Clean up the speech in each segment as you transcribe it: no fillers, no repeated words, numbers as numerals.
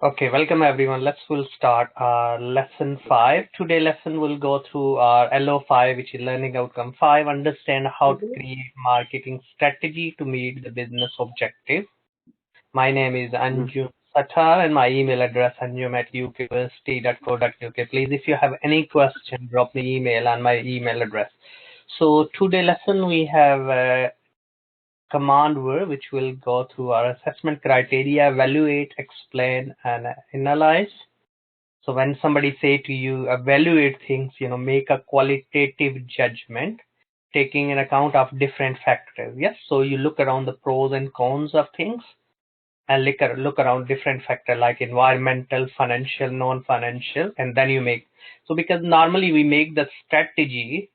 Okay, welcome everyone. We'll start our lesson 5. Today lesson will go through our LO5, which is learning outcome 5, understand how to create marketing strategy to meet the business objective. My name is Anju Satar and my email address anjum@ukuniversity.co.uk. Please, if you have any question, drop me email on my email address. So today lesson we have command word which will go through our assessment criteria, evaluate, explain, and analyze. So when somebody say to you, evaluate things, make a qualitative judgment, taking in account of different factors. Yes, so you look around the pros and cons of things and look around different factors like environmental, financial, non-financial, and then you make. So because normally we make the strategy,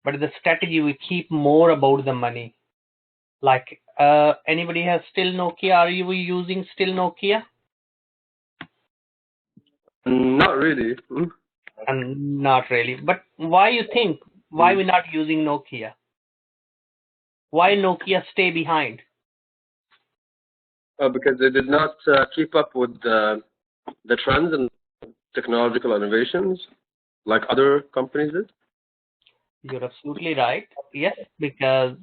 but the strategy we keep more about the money. Like anybody has still Nokia? Are you using still Nokia? Not really. And not really. But why you think? Why we're not using Nokia? Why Nokia stay behind? Because they did not keep up with the trends and technological innovations like other companies did. You're absolutely right. Yes, because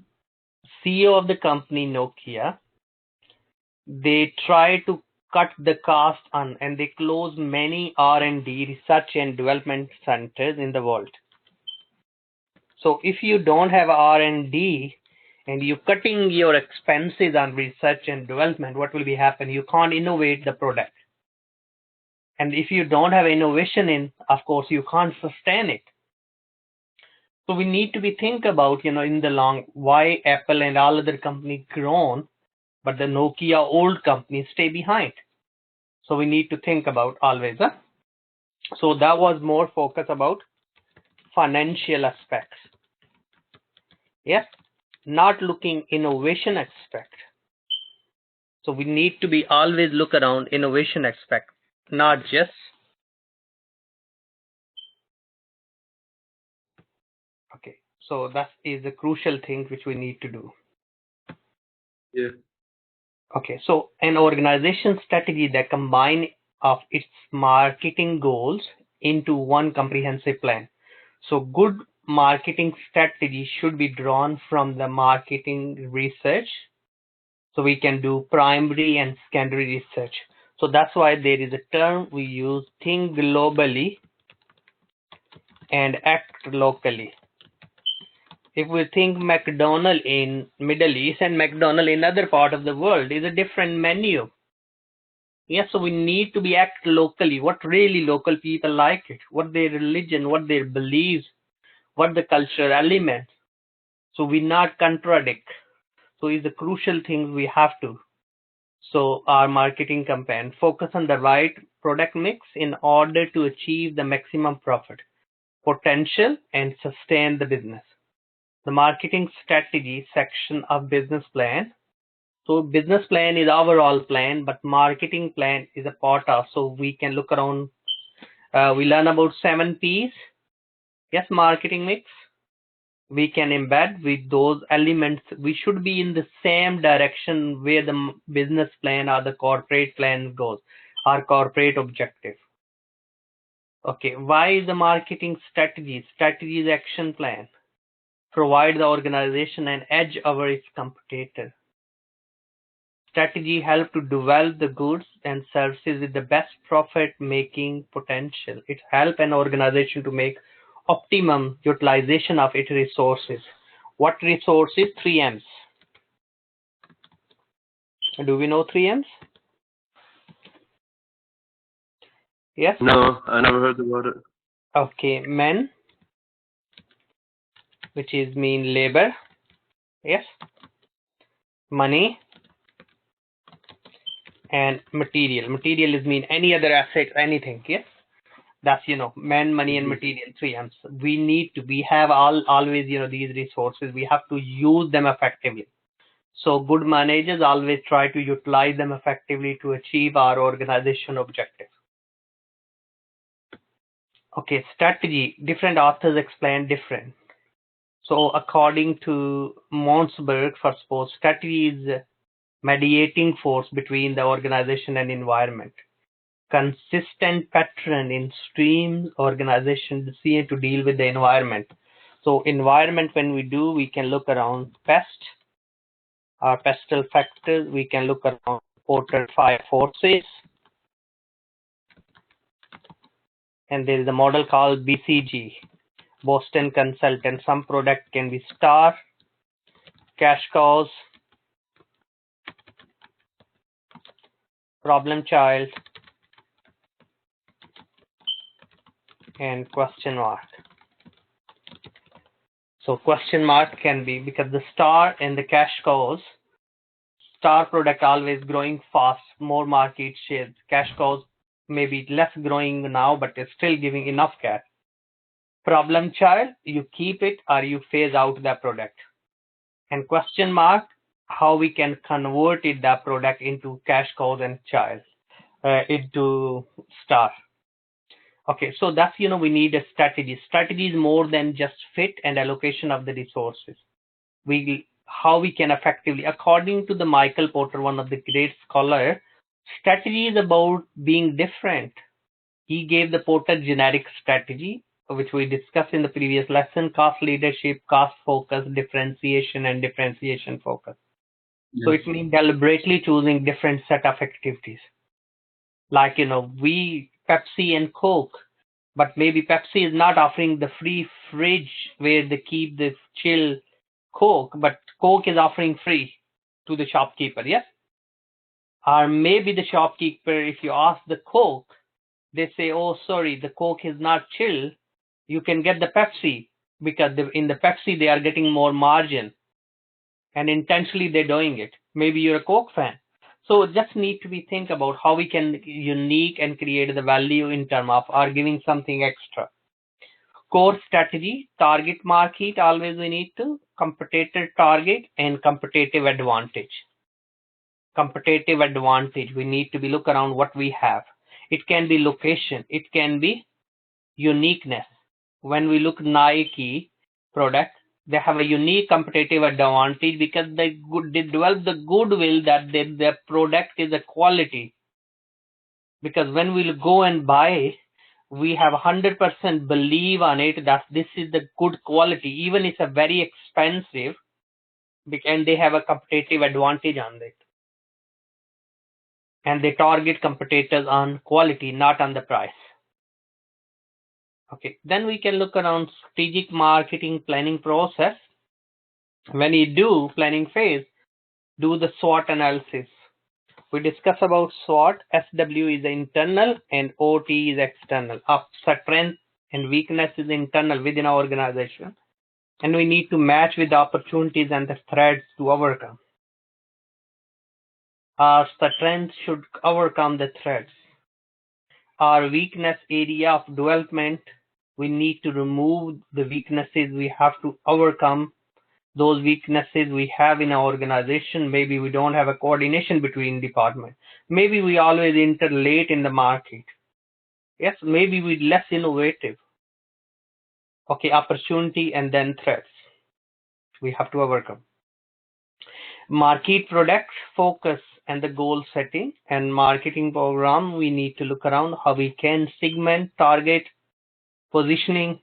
CEO of the company Nokia, they try to cut the cost on and they close many R&D research and development centers in the world. So if you don't have R&D and you're cutting your expenses on research and development, what will be happen? You can't innovate the product. And if you don't have innovation in, of course, you can't sustain it. So we need to be think about, in the long, why Apple and all other companies grown, but the Nokia old companies stay behind. So we need to think about always. So that was more focus about financial aspects. Yes, not looking innovation aspect. So we need to be always look around innovation aspect, not just. Okay, so that is a crucial thing which we need to do. Yeah. Okay, so an organization strategy that combine of its marketing goals into one comprehensive plan. So good marketing strategy should be drawn from the marketing research. So we can do primary and secondary research. So that's why there is a term we use, think globally and act locally. If we think McDonald's in Middle East and McDonald's in other part of the world is a different menu. Yes, so we need to be act locally. What really local people like it, what their religion, what their beliefs, what the cultural elements. So we not contradict. So it's a crucial thing we have to. So our marketing campaign focus on the right product mix in order to achieve the maximum profit potential and sustain the business. The marketing strategy section of business plan. So business plan is overall plan, but marketing plan is a part of. So we can look around. We learn about 7 P's. Yes, marketing mix. We can embed with those elements. We should be in the same direction where the business plan or the corporate plan goes, our corporate objective. Okay, why is the marketing strategy? Strategy is action plan. Provide the organization an edge over its competitor. Strategy help to develop the goods and services with the best profit making potential. It help an organization to make optimum utilization of its resources. What resources? 3 M's. Do we know 3 M's? Yes? No, I never heard about it. Okay, men, which is mean labor. Yes? Money and material. Material is mean any other asset, anything. Yes? That's, men, money, and material, 3 M's. We have always, these resources. We have to use them effectively. So good managers always try to utilize them effectively to achieve our organization objective. Okay, strategy. Different authors explain different. So according to Monsberg, for suppose, strategy is mediating force between the organization and environment. consistent pattern in streams organization to deal with the environment. So environment, when we do, we can look around pest, our pestle factors, we can look around portal fire forces, and there is a model called BCG, Boston Consultant. Some product can be star, cash cows, problem child, and question mark. So question mark can be because the star and the cash cows, star product always growing fast, more market share. Cash cows maybe less growing now, but it's still giving enough cash. Problem child, you keep it or you phase out the product. And question mark, how we can convert it, the product into cash cows and child, into star. Okay, so that's, we need a strategy. Strategy is more than just fit and allocation of the resources. How we can effectively, according to the Michael Porter, one of the great scholars, strategy is about being different. He gave the Porter generic strategy, which we discussed in the previous lesson: cost leadership, cost focus, differentiation, and differentiation focus. Yes. So it means deliberately choosing different set of activities. Like, we Pepsi and Coke, but maybe Pepsi is not offering the free fridge where they keep the chill Coke, but Coke is offering free to the shopkeeper, yes? Or maybe the shopkeeper, if you ask the Coke, they say, oh, sorry, the Coke is not chill. You can get the Pepsi, because in the Pepsi, they are getting more margin. And intentionally, they're doing it. Maybe you're a Coke fan. So just need to be think about how we can unique and create the value in terms of or giving something extra. Core strategy, target market, always we need to competitive target and competitive advantage. Competitive advantage, we need to be look around what we have. It can be location, it can be uniqueness. When we look Nike product, they have a unique competitive advantage because they develop the goodwill that their product is a quality. Because when we go and buy, we have 100% believe on it that this is the good quality, even it's a very expensive, and they have a competitive advantage on it. And they target competitors on quality, not on the price. Okay, then we can look around strategic marketing planning process. When you do planning phase, do the SWOT analysis. We discuss about SWOT. SW is internal and OT is external. Our strength and weakness is internal within our organization. And we need to match with the opportunities and the threats to overcome. Our strength should overcome the threats. Our weakness area of development, we need to remove the weaknesses. We have to overcome those weaknesses we have in our organization. Maybe we don't have a coordination between departments. Maybe we always enter late in the market. Yes, maybe we're less innovative. Okay, opportunity and then threats. We have to overcome. Market product focus and the goal setting and marketing program, we need to look around how we can segment, target, positioning,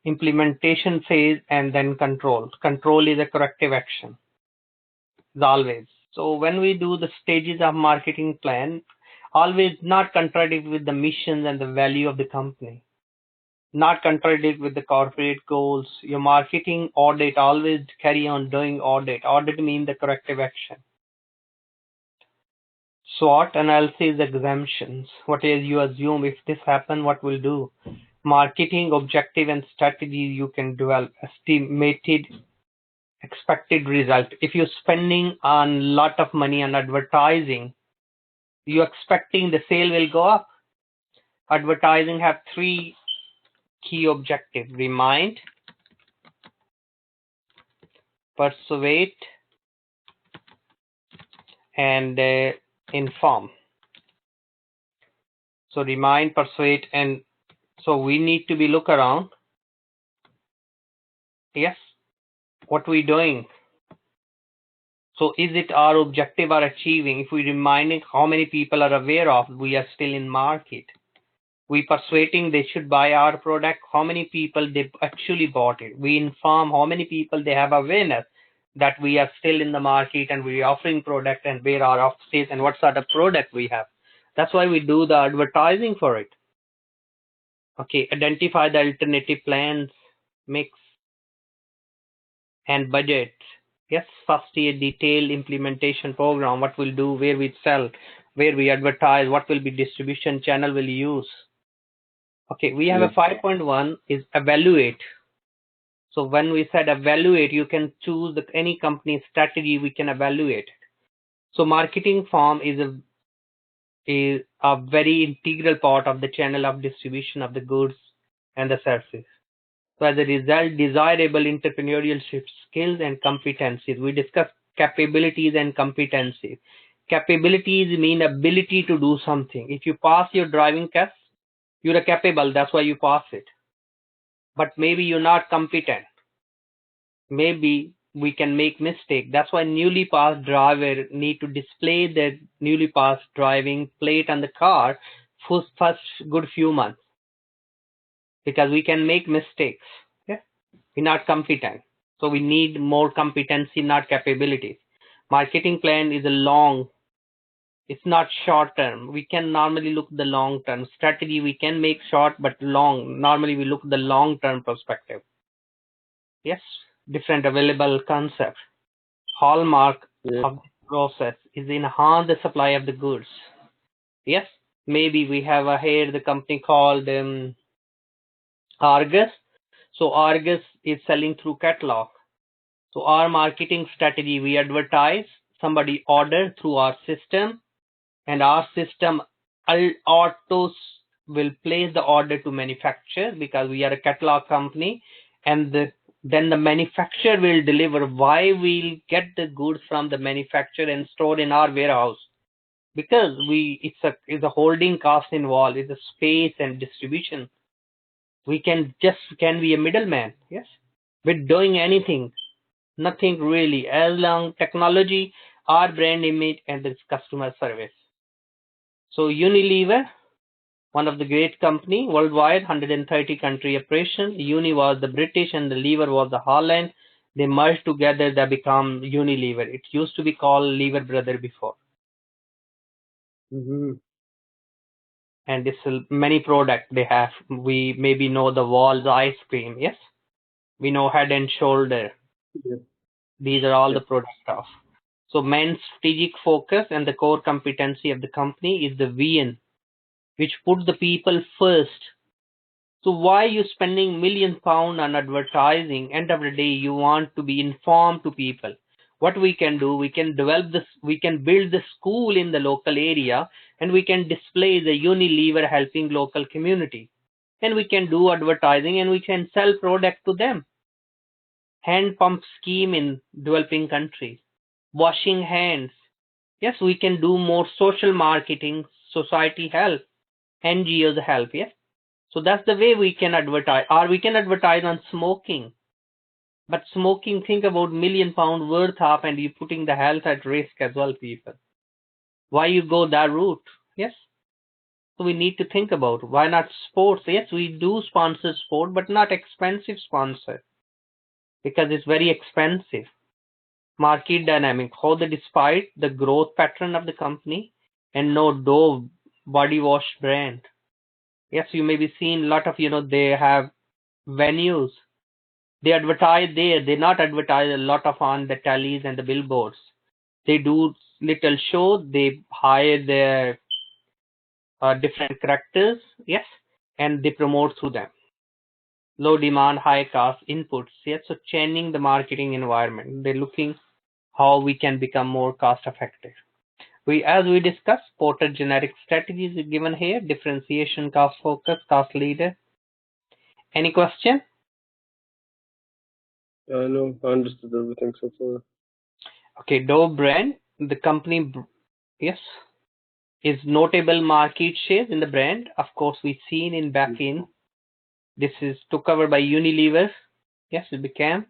implementation phase, and then control. Control is a corrective action, as always. So when we do the stages of marketing plan, always not contradict with the mission and the value of the company. Not contradict with the corporate goals. Your marketing audit, always carry on doing audit. Audit means the corrective action. SWOT analysis exemptions. What is you assume if this happen, what will do? Marketing objective and strategy you can develop. Estimated expected result. If you're spending on lot of money on advertising, you're expecting the sale will go up. Advertising have three key objectives: remind, persuade, and inform. So remind, persuade, and so we need to be look around. Yes, what we doing? So is it our objective are achieving? If we reminding how many people are aware of, we are still in market. We persuading they should buy our product, how many people they actually bought it. We inform how many people they have awareness that we are still in the market and we are offering product and where our offices and what sort of product we have. That's why we do the advertising for it. Okay, identify the alternative plans, mix and budget. Yes, first year detailed implementation program, what we'll do, where we sell, where we advertise, what will be distribution channel we'll use. Okay, we have a 5.1 is evaluate. So when we said evaluate, you can choose any company strategy, we can evaluate. So marketing form is a very integral part of the channel of distribution of the goods and the services. So as a result, desirable entrepreneurship skills and competencies. We discussed capabilities and competencies. Capabilities mean ability to do something. If you pass your driving test, you're capable, that's why you pass it. But maybe you're not competent. Maybe we can make mistake. That's why newly passed driver need to display their newly passed driving plate on the car for first good few months, because we can make mistakes. Yeah? We're not competent. So we need more competency, not capabilities. Marketing plan is a long, it's not short term. We can normally look the long term strategy. We can make short, but long. Normally we look the long term perspective. Yes, different available concepts. Hallmark of the process is enhance the supply of the goods. Yes, maybe we have here the company called Argus. So Argus is selling through catalog. So our marketing strategy, we advertise, somebody order through our system, and our system autos will place the order to manufacturer, because we are a catalog company, and then the manufacturer will deliver. Why we'll get the goods from the manufacturer and store in our warehouse? Because it's a holding cost involved, it's a space and distribution. We can be a middleman, yes, with doing anything, nothing really, as long technology, our brand image, and the customer service. So Unilever, one of the great company worldwide, 130 country operation. Uni was the British and the Lever was the Holland. They merged together, they become Unilever. It used to be called Lever Brother before. And this many product they have. We maybe know the Walls ice cream. Yes, we know Head and Shoulder. These are all the product stuff. So main strategic focus and the core competency of the company is the VN, which puts the people first. So why you spending £1 million on advertising? End of the day, you want to be informed to people. What we can do, we can develop this, we can build the school in the local area, and we can display the Unilever helping local community. And we can do advertising and we can sell product to them. Hand pump scheme in developing countries. Washing hands. Yes, we can do more social marketing, society help, NGOs help, yes. So that's the way we can advertise, or we can advertise on smoking. But smoking, think about £1 million worth of, and you're putting the health at risk as well, people. Why you go that route? Yes. So we need to think about, why not sports? Yes, we do sponsor sport, but not expensive sponsor, because it's very expensive. Market dynamic, how despite the growth pattern of the company, and no Dove body wash brand. Yes, you may be seeing a lot of, they have venues. They advertise there. They not advertise a lot of on the tallies and the billboards. They do little show. They hire their different characters. Yes, and they promote through them. Low demand, high cost inputs. Yes, so changing the marketing environment. They're looking how we can become more cost effective. As we discussed, Porter generic strategies is given here. Differentiation, cost focus, cost leader. Any question? No, I understood everything so far. Okay, Dove brand, the company, yes, is notable market shares in the brand. Of course, we've seen in back in. This is took over by Unilever. Yes, it became.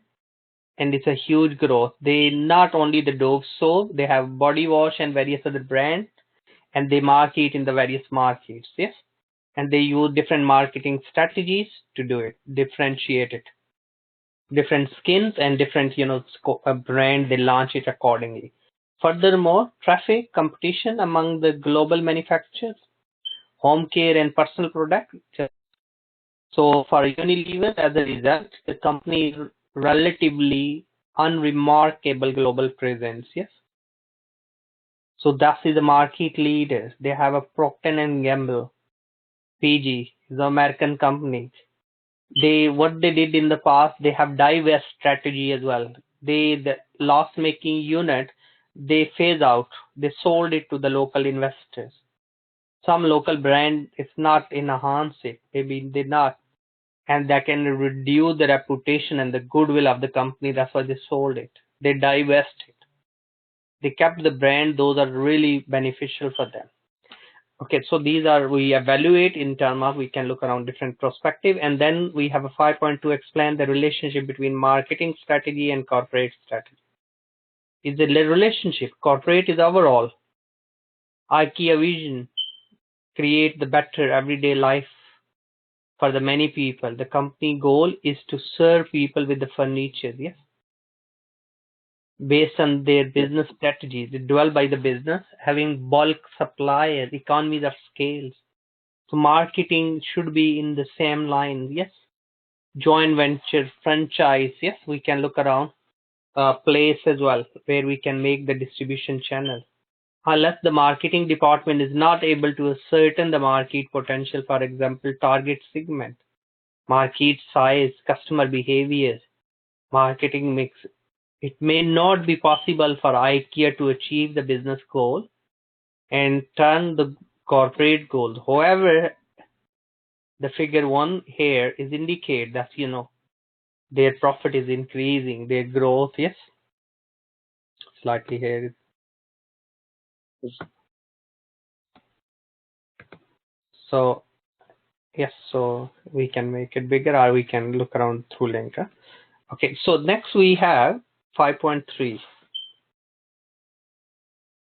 and it's a huge growth. They not only the Dove soap, they have body wash and various other brands, and they market in the various markets. Yes, and they use different marketing strategies to do it, differentiate it, different skins and different brand. They launch it accordingly. Furthermore, traffic competition among the global manufacturers, home care and personal products. So for Unilever, as a result, the company is relatively unremarkable global presence. Yes. So that is the market leader. They have a Procter and Gamble, PG, the American company. What they did in the past, they have divest strategy as well. The loss making unit, they phase out. They sold it to the local investors. Some local brand is not enhance it. Maybe they not, and that can reduce the reputation and the goodwill of the company. That's why they sold it. They divest it. They kept the brand. Those are really beneficial for them. Okay, so these are, we evaluate in terms of, we can look around different perspective, and then we have a 5.2 explain the relationship between marketing strategy and corporate strategy. Is the relationship, corporate is overall. IKEA vision, create the better everyday life for the many people. The company goal is to serve people with the furniture, yes, based on their business strategies. They developed by the business, having bulk suppliers, economies of scales. So marketing should be in the same line, yes. Joint venture, franchise, yes, we can look around place as well where we can make the distribution channel. Unless the marketing department is not able to ascertain the market potential, for example, target segment, market size, customer behavior, marketing mix, it may not be possible for IKEA to achieve the business goal and turn the corporate goals. However, the figure 1 here is indicate that their profit is increasing, their growth, yes, slightly here. So yes, so we can make it bigger, or we can look around through link. Okay, so next we have 5.3.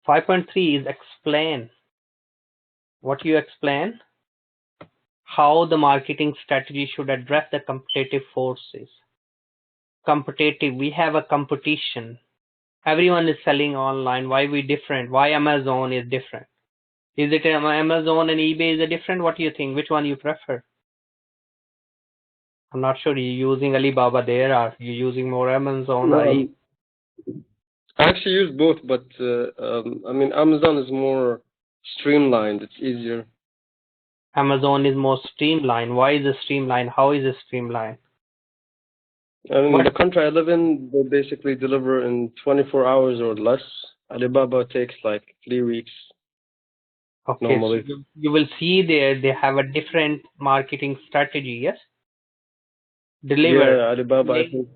5.3 is explain. What you explain? How the marketing strategy should address the competitive forces. Competitive, we have a competition. Everyone is selling online. Why we different? Why Amazon is different? Is it Amazon and eBay is it different? What do you think? Which one you prefer? I'm not sure. You're using Alibaba there, or you're using more Amazon? No, I actually use both, but I mean, Amazon is more streamlined. It's easier. Amazon is more streamlined. Why is it streamlined? How is it streamlined? I mean, the country I live in, they basically deliver in 24 hours or less. Alibaba takes like 3 weeks. Okay, normally. so you will see there they have a different marketing strategy, yes? Deliver, Yeah, Alibaba, I place, think.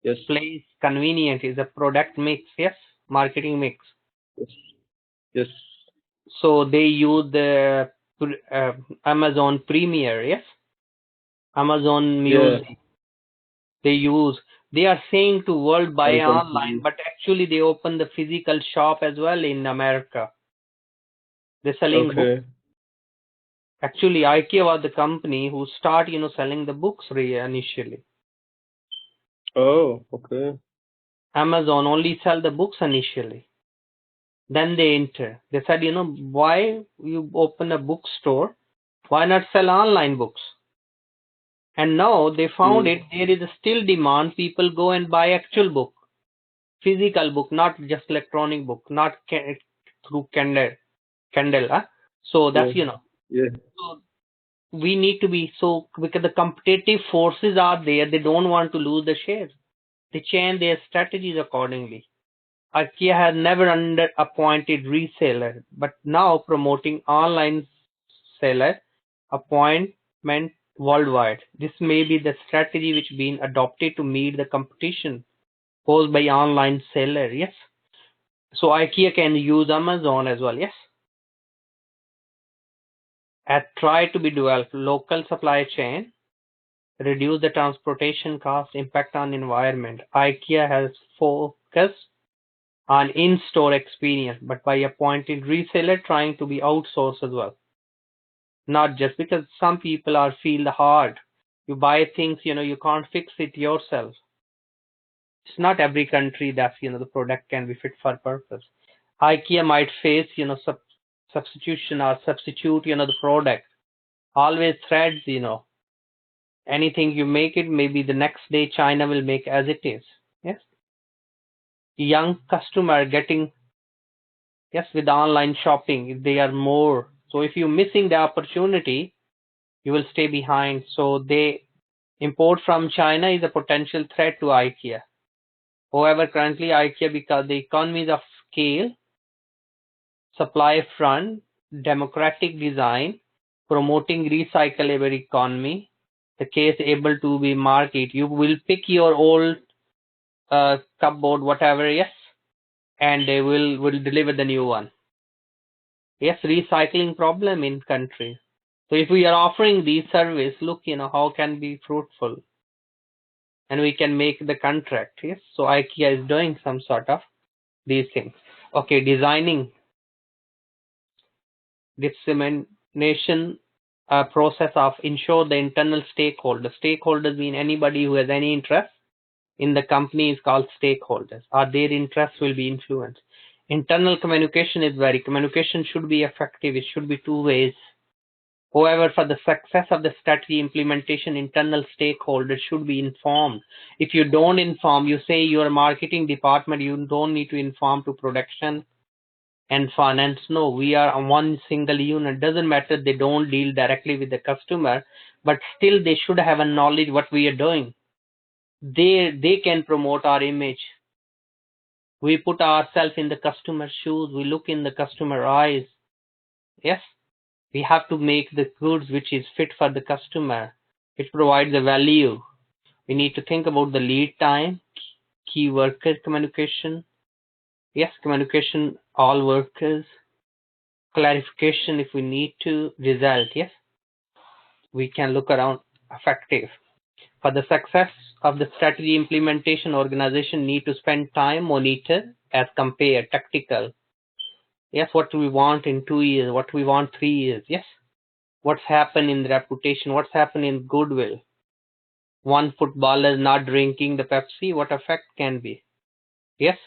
Yes. place, convenient is a product mix, yes? Marketing mix. Yes. Yes. So they use the Amazon Premier, yes? Amazon Music. Yeah. They are saying to world buy Amazon online, TV. but actually they open the physical shop as well in America. They're selling books. Okay. Actually, IKEA was the company who start, selling the books initially. Oh, okay. Amazon only sell the books initially. Then they enter. They said, why you open a bookstore? Why not sell online books? And now they found it, there is still demand. People go and buy actual book, physical book, not just electronic book, not through Kindle. So that's, Yeah. so we need to be, so because the competitive forces are there, they don't want to lose the shares. They change their strategies accordingly. IKEA has never appointed reseller, but now promoting online seller appointment worldwide. This may be the strategy which been adopted to meet the competition posed by online seller. Yes. So IKEA can use Amazon as well. Yes. And try to be developed local supply chain, reduce the transportation cost, impact on environment. IKEA has focused on in-store experience, but by appointing reseller trying to be outsourced as well. Not just because some people are feel hard. You buy things, you can't fix it yourself. It's not every country that, the product can be fit for purpose. IKEA might face, substitution or substitute, the product. Always threads, anything you make it, maybe the next day China will make as it is. Yes. Young customer getting, yes, with online shopping, they are more. So if you're missing the opportunity, you will stay behind. So they import from China is a potential threat to IKEA. However, currently IKEA, because the economies of scale, supply front, democratic design, promoting recyclable economy, the case able to be market. You will pick your old cupboard, whatever, yes, and they will deliver the new one. Yes, recycling problem in country. So if we are offering these service, look, how can be fruitful, and we can make the contract. Yes, so IKEA is doing some sort of these things. Okay, designing dissemination process of ensure the internal stakeholders. Stakeholders mean anybody who has any interest in the company is called stakeholders, or their interests will be influenced. Internal communication is communication should be effective. It should be two ways. However, for the success of the strategy implementation, internal stakeholders should be informed. If you don't inform, you say your marketing department, you don't need to inform to production and finance. No, we are on one single unit. Doesn't matter, they don't deal directly with the customer, but still they should have a knowledge what we are doing. They can promote our image. We put ourselves in the customer's shoes. We look in the customer eyes. Yes, we have to make the goods which is fit for the customer. It provides a value. We need to think about the lead time, key worker communication. Yes, communication all workers, clarification if we need to, result. Yes, we can look around effective. For the success of the strategy implementation, organization need to spend time monitor as compare tactical. Yes, what we want in 2 years, what we want 3 years. Yes, what's happened in the reputation, what's happened in goodwill. One footballer not drinking the Pepsi, what effect can be? Yes,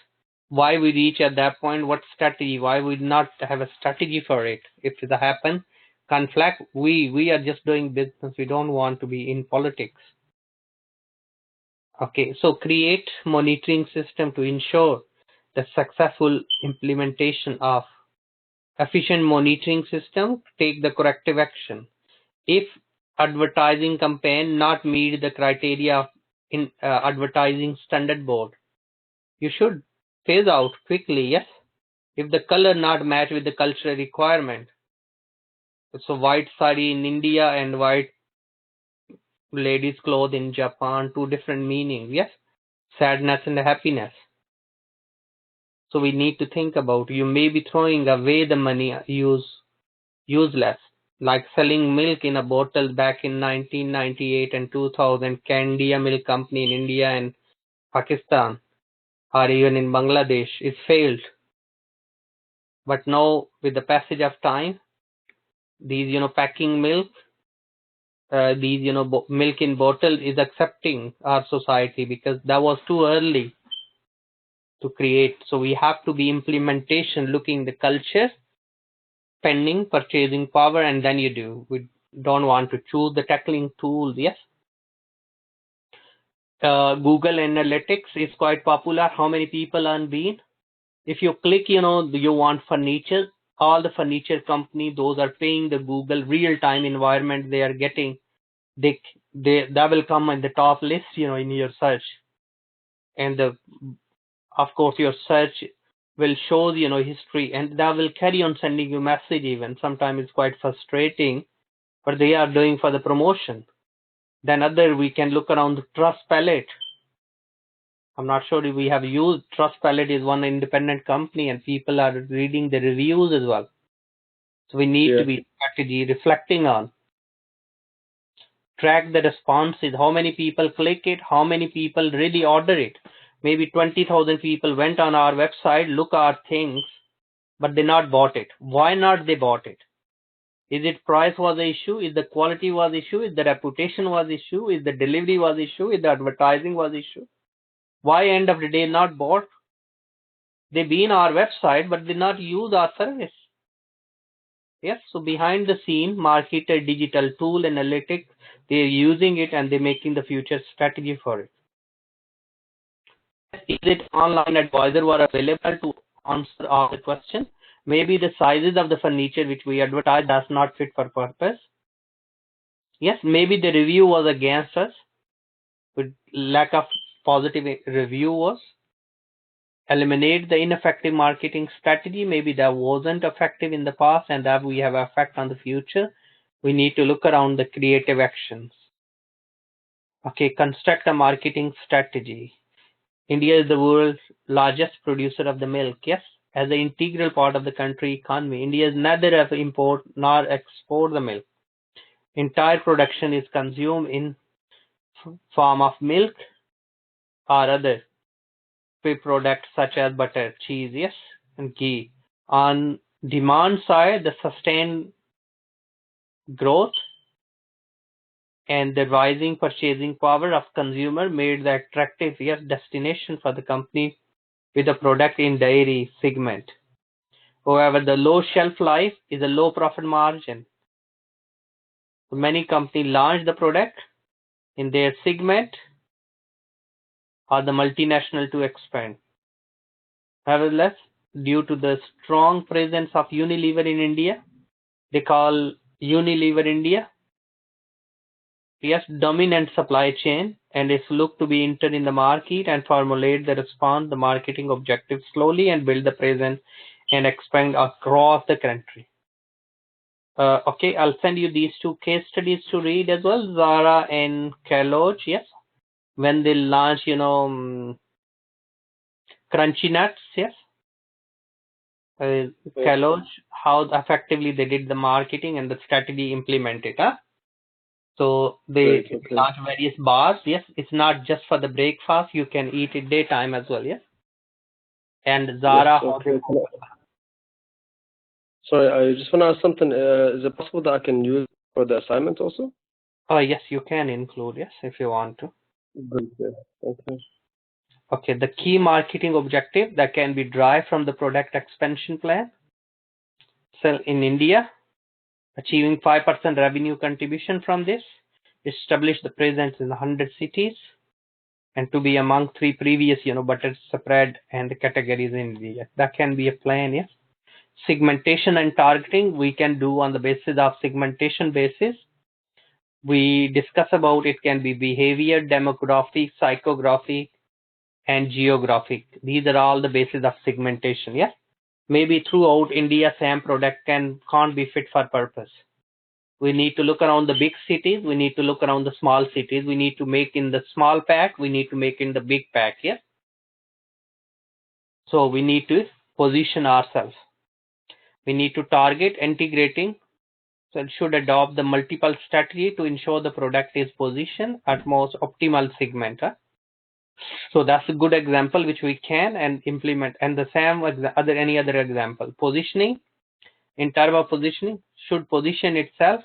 why we reach at that point, what strategy, why we not have a strategy for it? If it happen, conflict, we are just doing business, we don't want to be in politics. Okay, so create monitoring system to ensure the successful implementation of efficient monitoring system, take the corrective action. If advertising campaign not meet the criteria in advertising standard board, you should phase out quickly. Yes, if the color not match with the cultural requirement, so white sari in India and white ladies cloth in Japan, two different meanings. Yes, sadness and happiness. So we need to think about, you may be throwing away the money useless, like selling milk in a bottle back in 1998 and 2000, Candia Milk Company in India and Pakistan, or even in Bangladesh, it failed. But now, with the passage of time, these, packing milk, these, milk in bottle is accepting our society, because that was too early to create. So we have to be implementation, looking the culture, spending, purchasing power, and then you do. We don't want to choose the tackling tools. Yes. Google Analytics is quite popular. How many people are being? If you click, you want furniture, all the furniture company, those are paying the Google real-time environment they are getting. That will come in the top list, in your search. And of course, your search will show, history, and that will carry on sending you message even. Sometimes it's quite frustrating, but they are doing for the promotion. Then we can look around the Trustpilot. I'm not sure if we have used Trustpilot, is one independent company, and people are reading the reviews as well. So we need to be strategy reflecting on. track the responses, how many people click it, how many people really order it. Maybe 20,000 people went on our website, look our things, but they not bought it. Why not they bought it? Is it price was the issue? Is the quality was the issue? Is the reputation was the issue? Is the delivery was the issue? Is the advertising was the issue? Why end of the day not bought? They be in our website, but they not use our service. Yes, so behind the scene, marketer, digital tool, analytics, they're using it and they're making the future strategy for it. Is it online advisor were available to answer all the question? Maybe the sizes of the furniture which we advertise does not fit for purpose. Yes, maybe the review was against us, with lack of positive review was. Eliminate the ineffective marketing strategy. Maybe that wasn't effective in the past and that we have effect on the future. We need to look around the creative actions. Okay, construct a marketing strategy. India is the world's largest producer of the milk. Yes, as an integral part of the country economy, India is neither import nor export the milk. Entire production is consumed in form of milk or other products such as butter, cheese, yes, and ghee. On demand side, the sustained growth and the rising purchasing power of consumer made the attractive destination for the company with a product in dairy segment. However, the low shelf life is a low profit margin. Many companies launch the product in their segment or the multinational to expand. Nevertheless, due to the strong presence of Unilever in India, they call Unilever India, yes, dominant supply chain, and is looked to be enter in the market and formulate the response, the marketing objective slowly and build the presence and expand across the country. Okay, I'll send you these two case studies to read as well. Zara and Kellogg, yes, when they launch, crunchy nuts, yes. Kellogg, how effectively they did the marketing and the strategy implemented. So they launch various bars. Yes, it's not just for the breakfast. You can eat it daytime as well. Yes. And Zara. Yes, sorry, I just want to ask something. Is it possible that I can use for the assignment also? Oh yes, you can include, yes, if you want to. Okay. Okay, the key marketing objective that can be derived from the product expansion plan. Sell in India, achieving 5% revenue contribution from this. Establish the presence in 100 cities, and to be among 3 previous, butter spread and the categories in India. That can be a plan, yes. Segmentation and targeting we can do on the basis of segmentation basis. We discuss about it can be behavior, demographic, psychographic, and geographic. These are all the basis of segmentation. Yes, maybe throughout India, same product can't be fit for purpose. We need to look around the big cities. We need to look around the small cities. We need to make in the small pack. We need to make in the big pack. Yes. So we need to position ourselves. We need to target integrating. So it should adopt the multiple strategy to ensure the product is positioned at most optimal segment. So that's a good example which we can and implement. And the same as any other example. Positioning, in terms of positioning, should position itself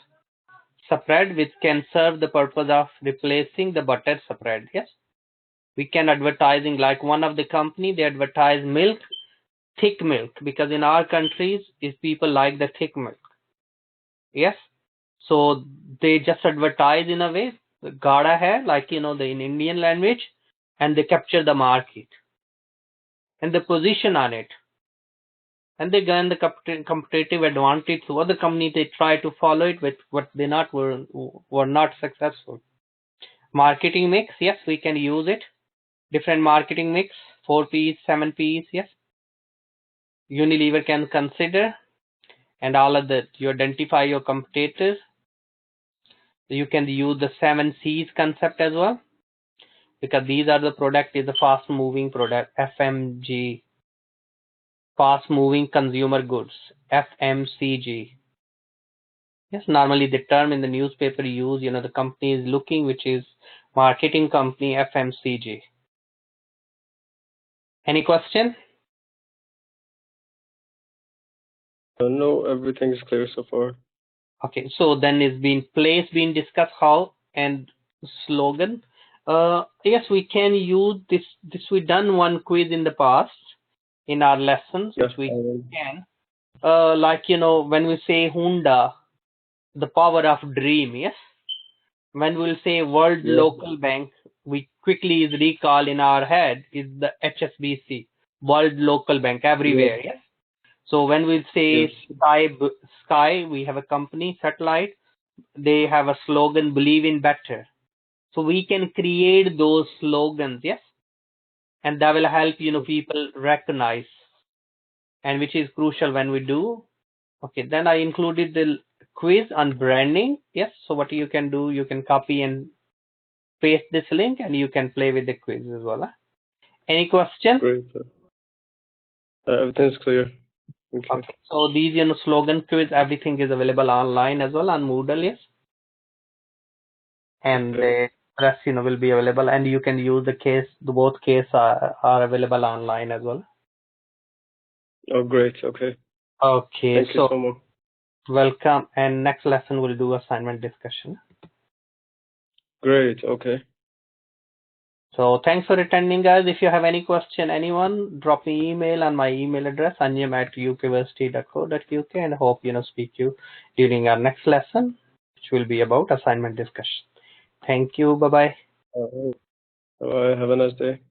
spread which can serve the purpose of replacing the butter spread. Yes, we can advertising like one of the company, they advertise milk, thick milk, because in our countries is people like the thick milk. Yes, so they just advertise in a way gada hai, like the in Indian language, and they capture the market and the position on it, and they gain the competitive advantage to other companies. They try to follow it with what they were not successful. Marketing mix, yes, we can use it. Different marketing mix, 4 P's, 7 P's, yes. Unilever can consider, and all of that. You identify your competitors. You can use the 7 C's concept as well, because these are the product is a fast moving product, FMG, fast moving consumer goods, FMCG. Yes, normally the term in the newspaper use, the company is looking, which is marketing company FMCG. Any question? No, everything is clear so far. Okay, so then it's been discussed how and slogan. Yes, we can use this. We done one quiz in the past in our lessons, Yes, which we can. Like when we say Honda, the power of dream. Yes, when we'll say World yeah, Local Bank, we quickly is recall in our head is the HSBC, World Local Bank yes, everywhere. Yes. So when we yes, say Sky, we have a company satellite. They have a slogan, believe in better. So we can create those slogans, yes, and that will help people recognize, and which is crucial when we do. Okay, then I included the quiz on branding. Yes, so what you can do, you can copy and paste this link, and you can play with the quiz as well. Huh? Any question? great. Everything's clear. Okay. Okay, so these slogan quiz, everything is available online as well on Moodle, yes, and Okay. the rest will be available, and you can use both case are available online as well. Oh, great. Okay. Okay, Thank you so so much. welcome, and next lesson we'll do assignment discussion. Great. Okay. So thanks for attending, guys. If you have any question, anyone, drop me email on my email address, anjam@ukversity.co.uk, and hope speak you during our next lesson, which will be about assignment discussion. Thank you. Bye bye. All right. Have a nice day.